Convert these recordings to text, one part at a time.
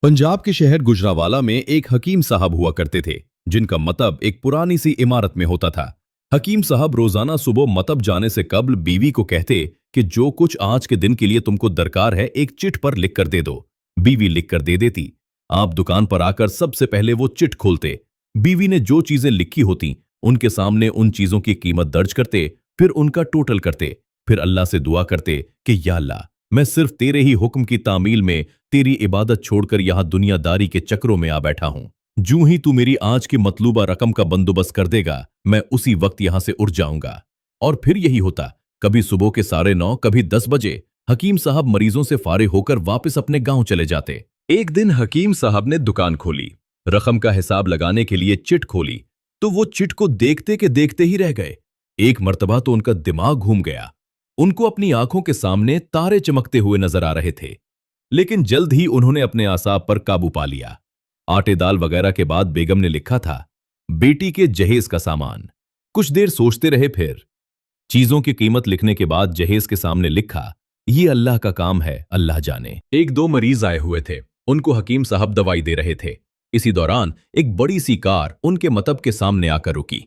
पंजाब के शहर गुजरावाला में एक हकीम साहब हुआ करते थे, जिनका मतब एक पुरानी सी इमारत में होता था। हकीम साहब रोजाना सुबह मतब जाने से कबल बीवी को कहते कि जो कुछ आज के दिन के लिए तुमको दरकार है एक चिट पर लिख कर दे दो। बीवी लिख कर दे देती। आप दुकान पर आकर सबसे पहले वो चिट खोलते। बीवी ने जो चीजें लिखी होती उनके सामने उन चीजों की कीमत दर्ज करते, फिर उनका टोटल करते, फिर अल्लाह से दुआ करते कि या अल्लाह, मैं सिर्फ तेरे ही हुक्म की तामील में तेरी इबादत छोड़कर यहां दुनियादारी के चक्रों में आ बैठा हूं। जूं ही तू मेरी आज की मतलूबा रकम का बंदोबस्त कर देगा, मैं उसी वक्त यहां से उठ जाऊंगा। और फिर यही होता। कभी सुबह के 9:30, कभी 10 बजे हकीम साहब मरीजों से फारिग होकर वापस अपने गांव चले जाते। एक दिन हकीम साहब ने दुकान खोली। रकम का हिसाब लगाने के लिए चिट खोली तो वो चिट को देखते के देखते ही रह गए। एक मर्तबा तो उनका दिमाग घूम गया। उनको अपनी आंखों के सामने तारे चमकते हुए नजर आ रहे थे, लेकिन जल्द ही उन्होंने अपने आसाब पर काबू पा लिया। आटे दाल वगैरह के बाद बेगम ने लिखा था, बेटी के जहेज का सामान। कुछ देर सोचते रहे, फिर चीजों की कीमत लिखने के बाद जहेज के सामने लिखा, ये अल्लाह का काम है, अल्लाह जाने। एक दो मरीज आए हुए थे, उनको हकीम साहब दवाई दे रहे थे। इसी दौरान एक बड़ी सी कार उनके मतब के सामने आकर रुकी।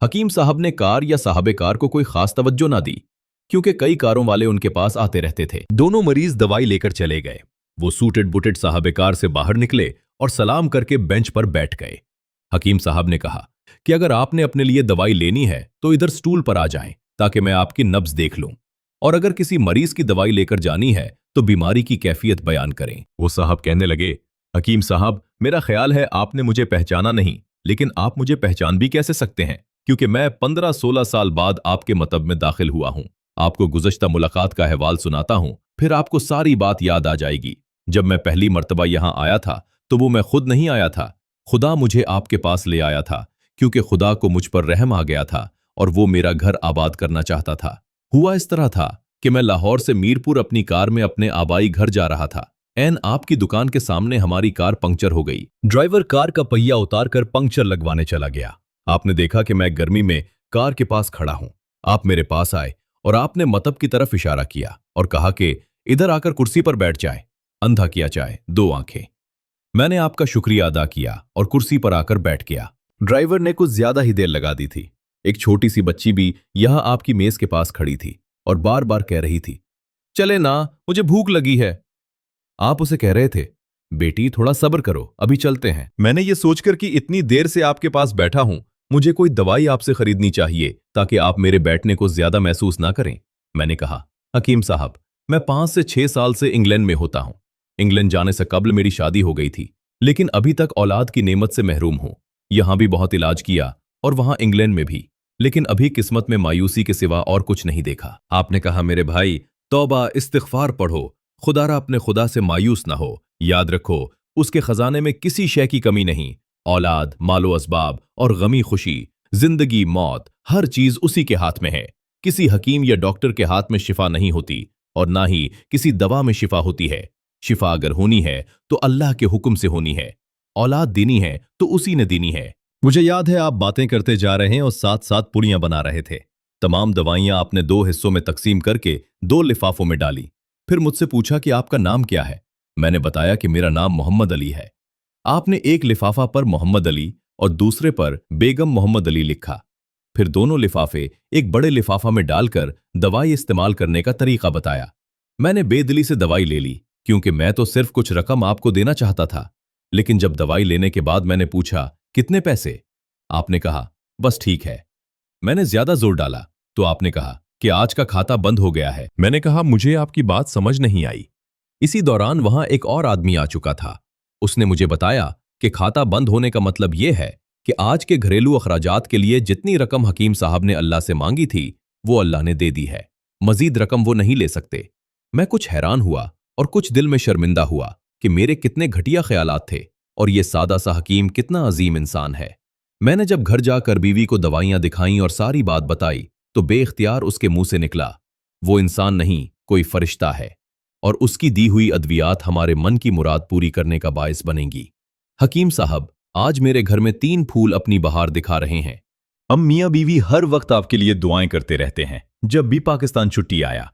हकीम साहब ने कार या साहबे कार को कोई खास तवज्जो ना दी, क्योंकि कई कारों वाले उनके पास आते रहते थे। दोनों मरीज दवाई लेकर चले गए। वो सूटेड बुटेड साहबे कार से बाहर निकले और सलाम करके बेंच पर बैठ गए। हकीम साहब ने कहा कि अगर आपने अपने लिए दवाई लेनी है तो इधर स्टूल पर आ जाएं, ताकि मैं आपकी नब्ज देख लूं, और अगर किसी मरीज की दवाई लेकर जानी है तो बीमारी की कैफियत बयान करें। वो साहब कहने लगे, हकीम साहब, मेरा ख्याल है आपने मुझे पहचाना नहीं, लेकिन आप मुझे पहचान भी कैसे सकते हैं, क्योंकि मैं 15-16 साल बाद आपके मतब में दाखिल हुआ हूं। आपको गुज़श्ता मुलाकात का अहवाल सुनाता हूं, फिर आपको सारी बात याद आ जाएगी। जब मैं पहली मर्तबा यहां आया था तो वो मैं खुद नहीं आया था, खुदा मुझे आपके पास ले आया था, क्योंकि खुदा को मुझ पर रहम आ गया था और वो मेरा घर आबाद करना चाहता था। हुआ इस तरह था कि मैं लाहौर से मीरपुर अपनी कार में अपने आबाई घर जा रहा था। एन आपकी दुकान के सामने हमारी कार पंक्चर हो गई। ड्राइवर कार का पहिया उतारकर पंक्चर लगवाने चला गया। आपने देखा कि मैं गर्मी में कार के पास खड़ा हूं। आप मेरे पास आए और आपने मतब की तरफ इशारा किया और कहा कि इधर आकर कुर्सी पर बैठ जाए। अंधा किया चाहे दो आंखें। मैंने आपका शुक्रिया अदा किया और कुर्सी पर आकर बैठ गया। ड्राइवर ने कुछ ज्यादा ही देर लगा दी थी। एक छोटी सी बच्ची भी यहां आपकी मेज के पास खड़ी थी और बार बार कह रही थी, चले ना, मुझे भूख लगी है। आप उसे कह रहे थे, बेटी थोड़ा सब्र करो, अभी चलते हैं। मैंने ये सोचकर कि इतनी देर से आपके पास बैठा हूं, मुझे कोई दवाई आपसे खरीदनी चाहिए ताकि आप मेरे बैठने को ज्यादा महसूस ना करें। मैंने कहा, हकीम साहब, मैं 5 से 6 साल से इंग्लैंड में होता हूं। इंग्लैंड जाने से कबल मेरी शादी हो गई थी, लेकिन अभी तक औलाद की नेमत से महरूम हूं। यहां भी बहुत इलाज किया और वहां इंग्लैंड में भी, लेकिन अभी किस्मत में मायूसी के सिवा और कुछ नहीं देखा। आपने कहा, मेरे भाई, तौबा इस्तिग़फ़ार पढ़ो, खुदारा अपने खुदा से मायूस ना हो। याद रखो, उसके खजाने में किसी शय की कमी नहीं। औलाद, मालो असबाब और गमी खुशी, जिंदगी मौत, हर चीज उसी के हाथ में है। किसी हकीम या डॉक्टर के हाथ में शिफा नहीं होती और ना ही किसी दवा में शिफा होती है। शिफा अगर होनी है तो अल्लाह के हुक्म से होनी है। औलाद देनी है तो उसी ने देनी है। मुझे याद है आप बातें करते जा रहे हैं और साथ साथ पुड़ियां बना रहे थे। तमाम दवाइयां आपने 2 हिस्सों में तकसीम करके 2 लिफाफों में डाली। फिर मुझसे पूछा कि आपका नाम क्या है। मैंने बताया कि मेरा नाम मोहम्मद अली है। आपने एक लिफाफा पर मोहम्मद अली और दूसरे पर बेगम मोहम्मद अली लिखा। फिर दोनों लिफाफे एक बड़े लिफाफा में डालकर दवाई इस्तेमाल करने का तरीका बताया। मैंने बेदिली से दवाई ले ली, क्योंकि मैं तो सिर्फ कुछ रकम आपको देना चाहता था। लेकिन जब दवाई लेने के बाद मैंने पूछा, कितने पैसे? आपने कहा, बस ठीक है। मैंने ज्यादा जोर डाला तो आपने कहा कि आज का खाता बंद हो गया है। मैंने कहा, मुझे आपकी बात समझ नहीं आई। इसी दौरान वहां एक और आदमी आ चुका था। उसने मुझे बताया कि खाता बंद होने का मतलब यह है कि आज के घरेलू अखराजात के लिए जितनी रकम हकीम साहब ने अल्लाह से मांगी थी वो अल्लाह ने दे दी है। मजीद रकम वो नहीं ले सकते। मैं कुछ हैरान हुआ और कुछ दिल में शर्मिंदा हुआ कि मेरे कितने घटिया ख्यालात थे और ये सादा सा हकीम कितना अजीम इंसान है। मैंने जब घर जाकर बीवी को दवाइयां दिखाईं और सारी बात बताई तो बेख्तियार उसके मुंह से निकला, वो इंसान नहीं, कोई फरिश्ता है, और उसकी दी हुई अद्वियात हमारे मन की मुराद पूरी करने का बायस बनेंगी। हकीम साहब, आज मेरे घर में 3 फूल अपनी बहार दिखा रहे हैं। हम मियां बीवी हर वक्त आपके लिए दुआएं करते रहते हैं। जब भी पाकिस्तान छुट्टी आया,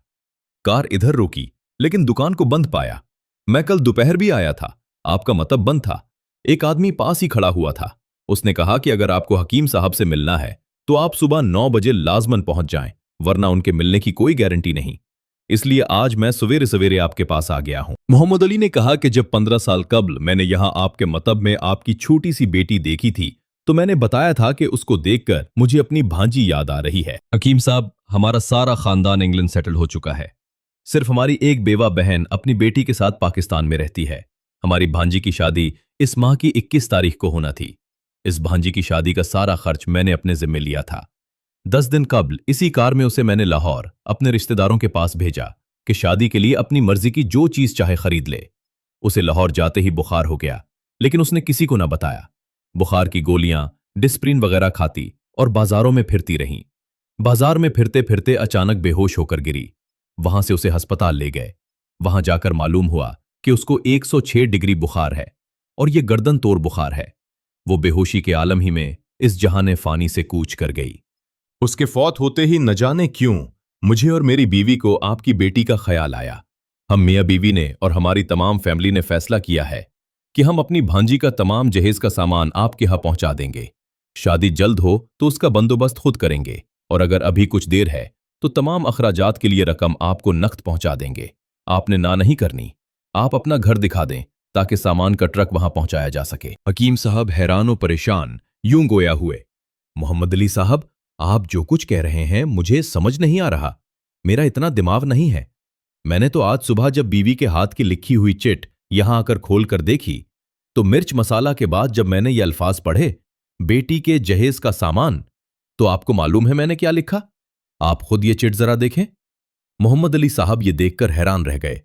कार इधर रोकी लेकिन दुकान को बंद पाया। मैं कल दोपहर भी आया था आपका मतब बंद था। एक आदमी पास ही खड़ा हुआ था। उसने कहा कि अगर आपको हकीम साहब से मिलना है तो आप सुबह 9 बजे लाजमन पहुंच जाएं, वरना उनके मिलने की कोई गारंटी नहीं। इसलिए आज मैं सवेरे सवेरे आपके पास आ गया हूं। मोहम्मद अली ने कहा कि जब 15 साल कबल मैंने यहां आपके मतब में आपकी छोटी सी बेटी देखी थी तो मैंने बताया था कि उसको देखकर मुझे अपनी भांजी याद आ रही है। हकीम साहब, हमारा सारा खानदान इंग्लैंड सेटल हो चुका है। सिर्फ हमारी एक बेवा बहन अपनी बेटी के साथ पाकिस्तान में रहती है। हमारी भांजी की शादी इस माह की 21 तारीख को होना थी। इस भांजी की शादी का सारा खर्च मैंने अपने जिम्मे लिया था। 10 दिन कबल इसी कार में उसे मैंने लाहौर अपने रिश्तेदारों के पास भेजा कि शादी के लिए अपनी मर्जी की जो चीज चाहे खरीद ले। उसे लाहौर जाते ही बुखार हो गया, लेकिन उसने किसी को ना बताया। बुखार की गोलियां, डिस्प्रिन वगैरह खाती और बाजारों में फिरती रहीं। बाजार में फिरते फिरते अचानक बेहोश होकर गिरी। वहां से उसे अस्पताल ले गए। वहां जाकर मालूम हुआ कि उसको 106 डिग्री बुखार है और यह गर्दन तोड़ बुखार है। वो बेहोशी के आलम ही में इस जहाने फानी से कूच कर गई। उसके फौत होते ही न जाने क्यों मुझे और मेरी बीवी को आपकी बेटी का ख्याल आया। हम मियां बीवी ने और हमारी तमाम फैमिली ने फैसला किया है कि हम अपनी भांजी का तमाम जहेज का सामान आपके यहां पहुंचा देंगे। शादी जल्द हो तो उसका बंदोबस्त खुद करेंगे, और अगर अभी कुछ देर है तो तमाम अखराजात के लिए रकम आपको नकद पहुंचा देंगे। आपने ना नहीं करनी। आप अपना घर दिखा दें ताकि सामान का ट्रक वहां पहुंचाया जा सके। हकीम साहब हैरान और परेशान यूं गोया हुए। मोहम्मद अली साहब, आप जो कुछ कह रहे हैं मुझे समझ नहीं आ रहा। मेरा इतना दिमाग नहीं है। मैंने तो आज सुबह जब बीवी के हाथ की लिखी हुई चिट यहां आकर खोल कर देखी तो मिर्च मसाला के बाद जब मैंने ये अल्फाज पढ़े, बेटी के जहेज का सामान, तो आपको मालूम है मैंने क्या लिखा? आप खुद ये चिट जरा देखें। मोहम्मद अली साहब ये देखकर हैरान रह गए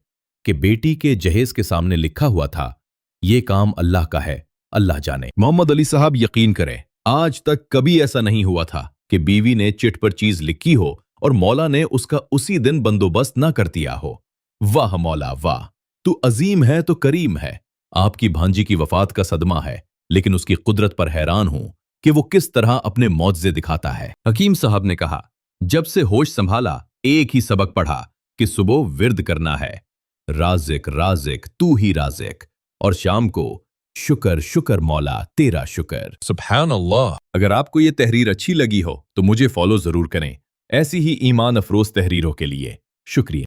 कि बेटी के जहेज के सामने लिखा हुआ था, ये काम अल्लाह का है, अल्लाह जाने। मोहम्मद अली साहब, यकीन करें, आज तक कभी ऐसा नहीं हुआ था कि बीवी ने चिट पर चीज लिखी हो और मौला ने उसका उसी दिन बंदोबस्त ना कर दिया हो। वाह मौला वाह, तू अजीम है तो करीम है। आपकी भांजी की वफात का सदमा है, लेकिन उसकी कुदरत पर हैरान हूं कि वो किस तरह अपने मौजज़े दिखाता है। हकीम साहब ने कहा, जब से होश संभाला एक ही सबक पढ़ा कि सुबह विर्द करना है, राज़िक राज़िक तू ही राज़िक, और शाम को शुक्र शुक्र मौला तेरा शुक्र। सुभान अल्लाह। अगर आपको ये तहरीर अच्छी लगी हो तो मुझे फॉलो जरूर करें, ऐसी ही ईमान अफरोज तहरीरों के लिए। शुक्रिया।